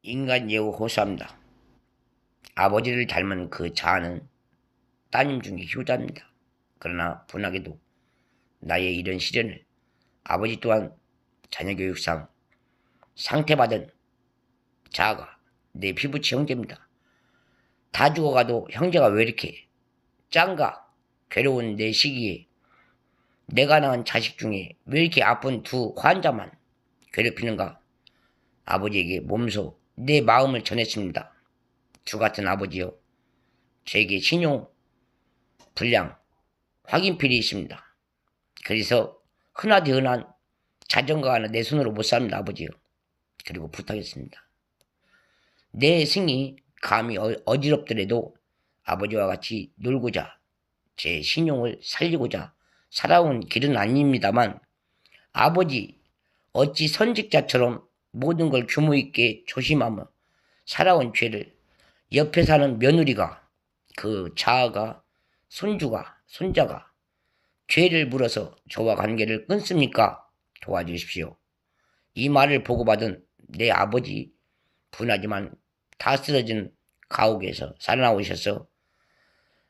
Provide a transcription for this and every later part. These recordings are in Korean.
인간 예우 호소합니다. 아버지를 닮은 그 자아는 따님 중에 효자입니다. 그러나 분하게도 나의 이런 시련을 아버지 또한 자녀 교육상 상태받은 자아가 내 피부치 형제입니다. 다 죽어가도 형제가 왜 이렇게 짠가? 괴로운 내 시기에 내가 낳은 자식 중에 왜 이렇게 아픈 두 환자만 괴롭히는가? 아버지에게 몸소 내 마음을 전했습니다. 주같은 아버지여, 저에게 신용 불량 확인필이 있습니다. 그래서 흔하디 흔한 자전거 하나 내 손으로 못 삽니다, 아버지요. 그리고 부탁했습니다. 내 승이 감히 어지럽더라도 아버지와 같이 놀고자 제 신용을 살리고자 살아온 길은 아닙니다만, 아버지 어찌 선직자처럼 모든 걸 규모 있게 조심하며 살아온 죄를 옆에 사는 며느리가, 그 자아가, 손주가, 손자가 죄를 물어서 저와 관계를 끊습니까? 도와주십시오. 이 말을 보고받은 내 아버지, 분하지만 다 쓰러진 가옥에서 살아나오셔서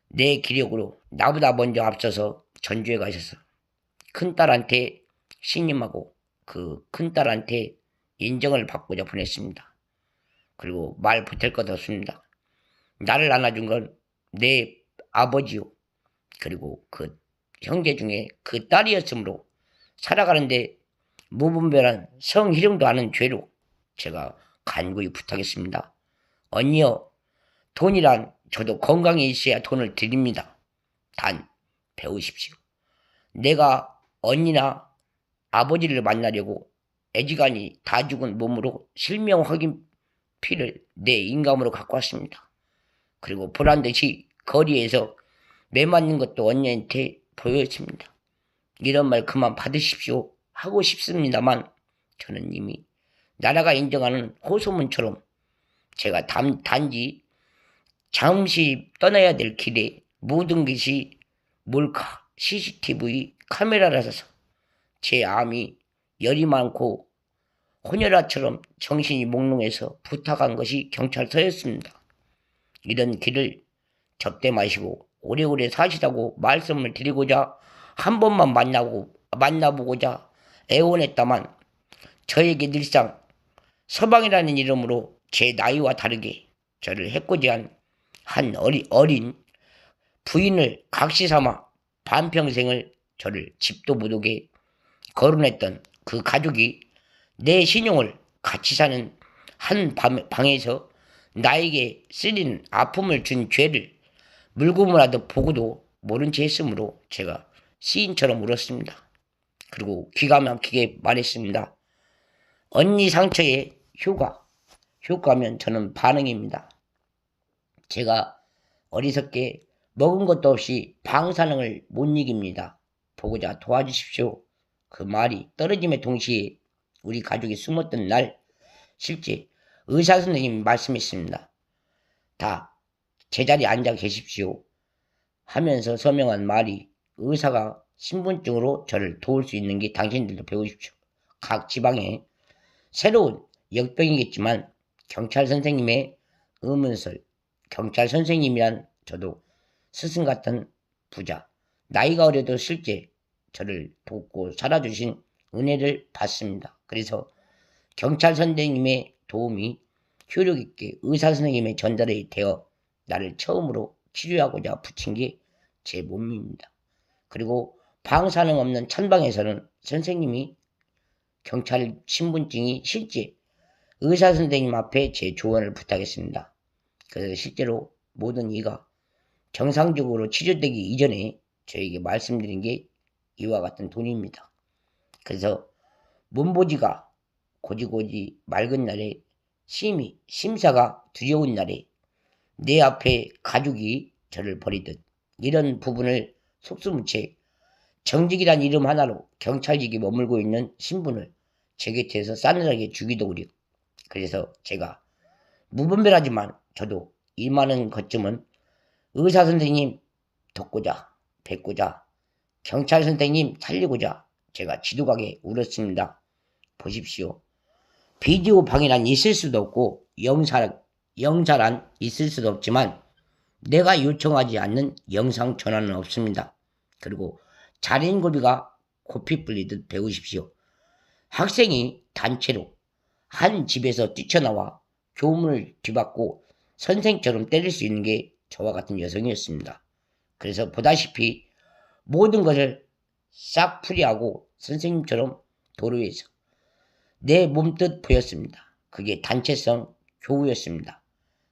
내 기력으로 나보다 먼저 앞서서 전주에 가셔서 큰딸한테 신임하고 그 큰딸한테 인정을 받고자 보냈습니다. 그리고 말 보탤 것 없습니다. 나를 안아준 건 내 아버지요. 그리고 그 형제 중에 그 딸이었으므로 살아가는데 무분별한 성희롱도 하는 죄로 제가 간구히 부탁했습니다. 언니여, 돈이란 저도 건강이 있어야 돈을 드립니다. 단 배우십시오. 내가 언니나 아버지를 만나려고 애지간히 다 죽은 몸으로 실명 확인 피를 내 인감으로 갖고 왔습니다. 그리고 보란듯이 거리에서 매 맞는 것도 언니한테 보였습니다. 이런 말 그만 받으십시오 하고 싶습니다만, 저는 이미 나라가 인정하는 호소문처럼 제가 단지 잠시 떠나야 될 길에 모든 것이 몰카, CCTV 카메라라서 제 암이 열이 많고 혼혈아처럼 정신이 몽롱해서 부탁한 것이 경찰서였습니다. 이런 길을 접대 마시고 오래오래 사시라고 말씀을 드리고자 한 번만 만나보고자 애원했다만, 저에게 늘상 서방이라는 이름으로 제 나이와 다르게 저를 해코지한 한 어린 부인을 각시삼아 반평생을 저를 집도 못 오게 거론했던 그 가족이 내 신용을 같이 사는 한 방에서 나에게 쓰린 아픔을 준 죄를 물고문하듯 보고도 모른 채 했으므로 제가 시인처럼 울었습니다. 그리고 기가 막히게 말했습니다. 언니 상처에 효과면 저는 반응입니다. 제가 어리석게 먹은 것도 없이 방사능을 못 이깁니다. 보고자 도와주십시오. 그 말이 떨어짐에 동시에 우리 가족이 숨었던 날 실제 의사 선생님이 말씀했습니다. 다 제자리에 앉아 계십시오 하면서 서명한 말이, 의사가 신분증으로 저를 도울 수 있는 게 당신들도 배우십시오. 각 지방에 새로운 역병이겠지만 경찰 선생님의 의문설, 경찰 선생님이란 저도 스승 같은 부자, 나이가 어려도 실제 저를 돕고 살아주신 은혜를 받습니다. 그래서 경찰 선생님의 도움이 효력 있게 의사 선생님의 전달이 되어 나를 처음으로 치료하고자 붙인 게 제 몸입니다. 그리고 방사능 없는 찬방에서는 선생님이 경찰 신분증이 실제 의사 선생님 앞에 제 조언을 부탁했습니다. 그래서 실제로 모든 이가 정상적으로 치료되기 이전에 저에게 말씀드린 게 이와 같은 돈입니다. 그래서 문보지가 고지고지 맑은 날에 심사가 두려운 날에 내 앞에 가족이 저를 버리듯 이런 부분을 속수무책 정직이란 이름 하나로 경찰직에 머물고 있는 신분을 제 곁에서 싸늘하게 주기도 그리고, 그래서 제가 무분별하지만 저도 이 많은 것쯤은 의사 선생님 돕고자 뵙고자 경찰 선생님 살리고자 제가 지독하게 울었습니다. 보십시오. 비디오 방이란 있을 수도 없고 영사란 있을 수도 없지만 내가 요청하지 않는 영상 전화는 없습니다. 그리고 자린고비가 고피 불리듯 배우십시오. 학생이 단체로 한 집에서 뛰쳐나와 교문을 뒤받고 선생처럼 때릴 수 있는 게 저와 같은 여성이었습니다. 그래서 보다시피 모든 것을 싹 풀이하고 선생님처럼 도로에서 내 몸뜻 보였습니다. 그게 단체성 교우였습니다.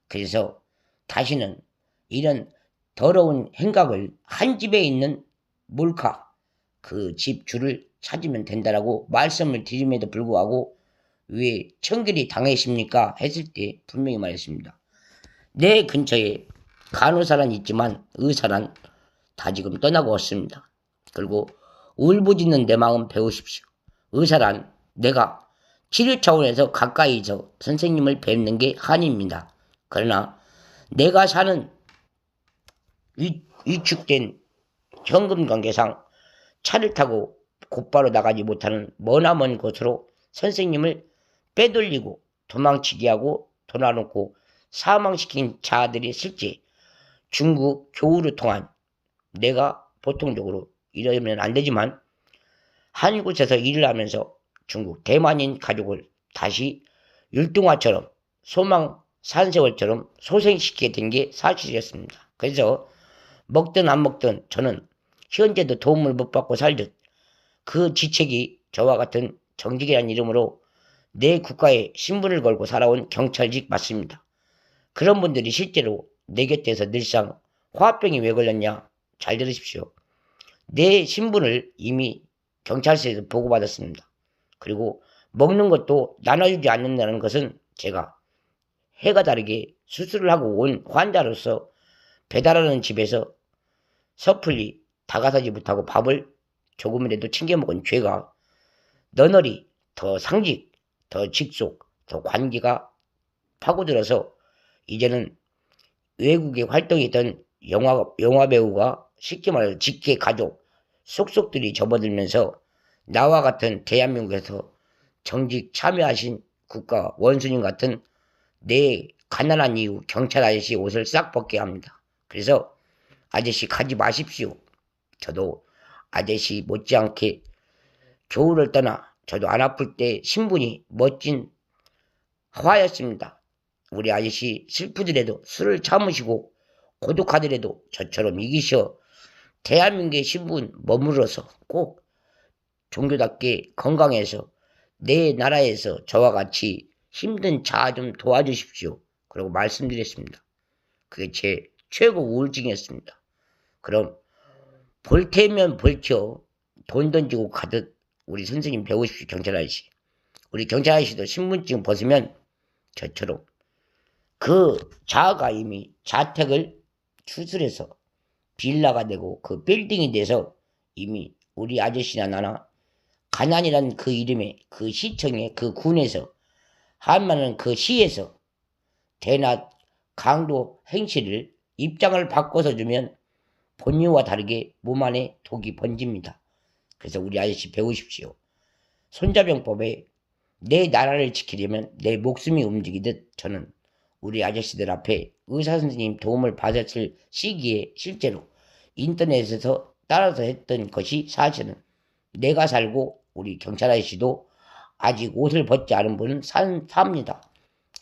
그래서 다시는 이런 더러운 행각을 한 집에 있는 몰카 그 집 주를 찾으면 된다라고 말씀을 드림에도 불구하고 왜 청결이 당하십니까? 했을 때 분명히 말했습니다. 내 근처에 간호사란 있지만 의사란 다 지금 떠나고 없습니다. 그리고 울부짖는 내 마음 배우십시오. 의사란 내가 치료 차원에서 가까이서 선생님을 뵙는 게 한입니다. 그러나 내가 사는 위축된 현금 관계상 차를 타고 곧바로 나가지 못하는 머나먼 곳으로 선생님을 빼돌리고 도망치게 하고 돌아놓고 사망시킨 자들이 실제 중국 교우를 통한 내가 보통적으로 이러면 안 되지만 한 곳에서 일을 하면서 중국 대만인 가족을 다시 율동화처럼 소망 산세월처럼 소생시키게 된 게 사실이었습니다. 그래서 먹든 안 먹든 저는 현재도 도움을 못 받고 살듯 그 지책이 저와 같은 정직이라는 이름으로 내 국가에 신분을 걸고 살아온 경찰직 맞습니다. 그런 분들이 실제로 내 곁에서 늘상 화병이 왜 걸렸냐? 잘 들으십시오. 내 신분을 이미 경찰서에서 보고받았습니다. 그리고 먹는 것도 나눠주지 않는다는 것은 제가 해가 다르게 수술을 하고 온 환자로서 배달하는 집에서 섣불리 다가서지 못하고 밥을 조금이라도 챙겨 먹은 죄가 너널이 더 상직, 더 직속, 더 관계가 파고들어서 이제는 외국에 활동했던 영화 배우가 쉽게 말해서 직계 가족, 속속들이 접어들면서 나와 같은 대한민국에서 정직 참여하신 국가 원수님 같은 내 가난한 이유 경찰 아저씨 옷을 싹 벗게 합니다. 그래서 아저씨 가지 마십시오. 저도 아저씨 못지않게 교우를 떠나 저도 안 아플 때 신분이 멋진 화였습니다. 우리 아저씨 슬프더라도 술을 참으시고 고독하더라도 저처럼 이기셔 대한민국의 신분 머무러서 꼭 종교답게 건강해서 내 나라에서 저와 같이 힘든 자 좀 도와주십시오. 그리고 말씀드렸습니다. 그게 제 최고 우울증이었습니다. 그럼 볼 테면 볼켜 돈 던지고 가듯 우리 선생님 배우십시오. 경찰 아저씨. 우리 경찰 아저씨도 신분증 벗으면 저처럼 그 자아가 이미 자택을 추스려서 빌라가 되고 그 빌딩이 돼서 이미 우리 아저씨나 나나 가난이란 그 이름에 그 시청에 그 군에서 한마는 그 시에서 대낮 강도 행실을 입장을 바꿔서 주면 본유와 다르게 몸 안에 독이 번집니다. 그래서 우리 아저씨 배우십시오. 손자병법에 내 나라를 지키려면 내 목숨이 움직이듯 저는 우리 아저씨들 앞에 의사선생님 도움을 받았을 시기에 실제로 인터넷에서 따라서 했던 것이 사실은 내가 살고 우리 경찰 아저씨도 아직 옷을 벗지 않은 분은 삽니다.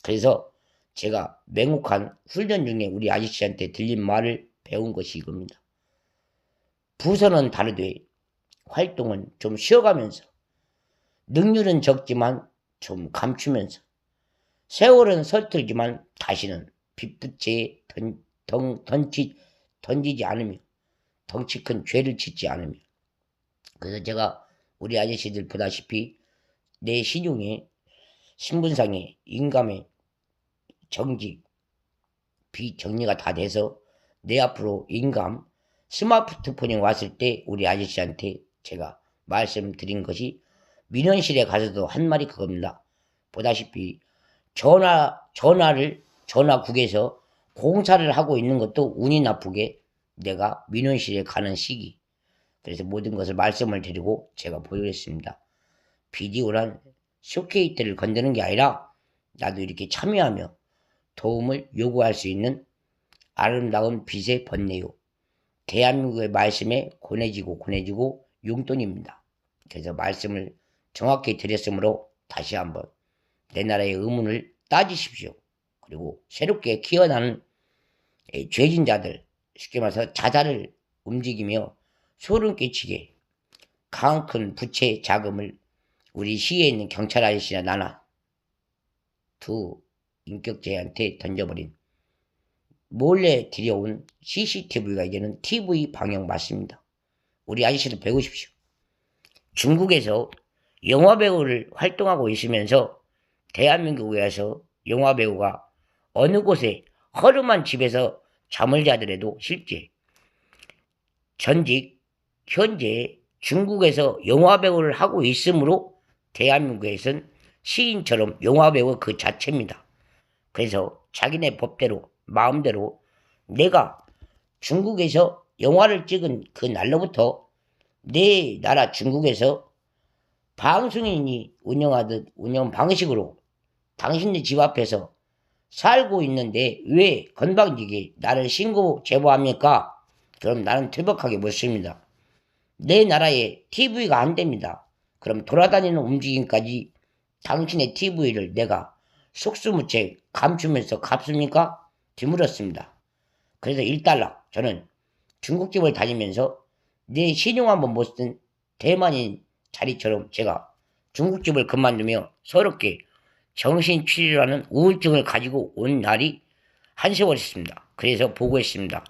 그래서 제가 맹혹한 훈련 중에 우리 아저씨한테 들린 말을 배운 것이 이겁니다. 부서는 다르되 활동은 좀 쉬어가면서 능률은 적지만 좀 감추면서 세월은 서툴지만 다시는 빗붙에 던지지 않으며 덩치 큰 죄를 짓지 않으며 그래서 제가 우리 아저씨들 보다시피 내 신용에 신분상에 인감에 정직 비정리가 다 돼서 내 앞으로 인감 스마트폰이 왔을 때 우리 아저씨한테 제가 말씀드린 것이 민원실에 가서도 한 말이 그겁니다. 보다시피 전화국에서 공사를 하고 있는 것도 운이 나쁘게 내가 민원실에 가는 시기. 그래서 모든 것을 말씀을 드리고 제가 보여드렸습니다. 비디오란 쇼케이트를 건드는 게 아니라 나도 이렇게 참여하며 도움을 요구할 수 있는 아름다운 빛의 번뇌요. 대한민국의 말씀에 권해지고 용돈입니다. 그래서 말씀을 정확히 드렸으므로 다시 한번 내 나라의 의문을 따지십시오. 그리고 새롭게 키어나는 죄진 자들, 쉽게 말해서 자살을 움직이며 소름 끼치게 강 큰 부채 자금을 우리 시에 있는 경찰 아저씨나 나나 두 인격죄한테 던져버린 몰래 들여온 CCTV가 이제는 TV 방영 맞습니다. 우리 아저씨도 배우십시오. 중국에서 영화배우를 활동하고 있으면서 대한민국에서 영화배우가 어느 곳에 허름한 집에서 잠을 자더라도 실제 전직 현재 중국에서 영화배우를 하고 있으므로 대한민국에선 시인처럼 영화배우 그 자체입니다. 그래서 자기네 법대로 마음대로 내가 중국에서 영화를 찍은 그 날로부터 내 나라 중국에서 방송인이 운영하듯 운영 방식으로 당신네 집 앞에서 살고 있는데 왜 건방지게 나를 신고 제보합니까? 그럼 나는 퇴복하게 묻습니다. 내 나라에 TV가 안 됩니다. 그럼 돌아다니는 움직임까지 당신의 TV를 내가 속수무책 감추면서 갚습니까? 뒤물었습니다. 그래서 일단락 저는 중국집을 다니면서 내 신용 한번 못 쓴 대만인 자리처럼 제가 중국집을 그만두며 서럽게 정신치료라는 우울증을 가지고 온 날이 한 세월 있습니다. 그래서 보고했습니다.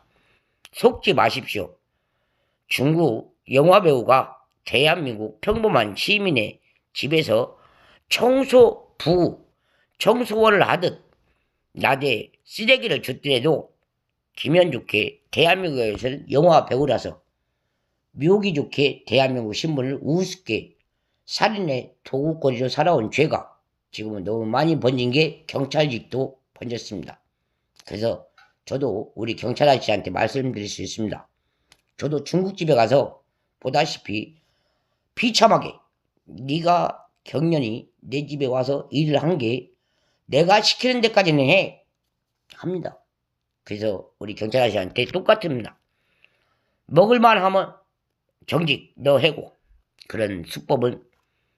속지 마십시오. 중국 영화배우가 대한민국 평범한 시민의 집에서 청소월을 하듯 나대 쓰레기를 줬더라도 기면 좋게 대한민국에서는 영화배우라서 묘기 좋게 대한민국 신분을 우습게 살인의 도구거리로 살아온 죄가 지금은 너무 많이 번진 게 경찰직도 번졌습니다. 그래서 저도 우리 경찰 아저씨한테 말씀드릴 수 있습니다. 저도 중국집에 가서 보다시피 비참하게 네가 경련이 내 집에 와서 일을 한 게 내가 시키는 데까지는 해 합니다. 그래서 우리 경찰 아저씨한테 똑같습니다. 먹을만 하면 정직 너 해고. 그런 수법은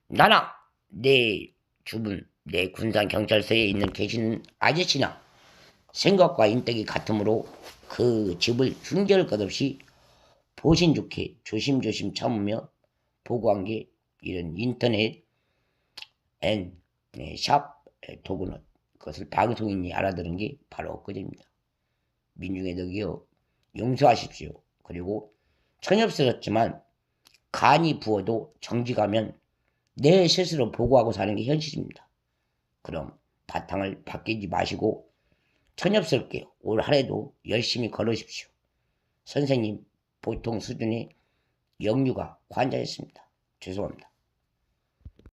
나나 내 주분 내 군산 경찰서에 있는 계시는 아저씨나 생각과 인덕이 같으므로 그 집을 흉절 것 없이 보신 좋게 조심조심 참으며 보고한 게 이런 인터넷 샵 도구는 그것을 방송인이 알아들은 게 바로 엊그제입니다. 민중의 덕이요 용서하십시오. 그리고 천엽스럽지만 간이 부어도 정직하면 내 스스로 보고하고 사는 게 현실입니다. 그럼 바탕을 바뀌지 마시고 천엽스럽게 올 한해도 열심히 걸으십시오. 선생님 보통 수준의 영유가 관자였습니다. 죄송합니다.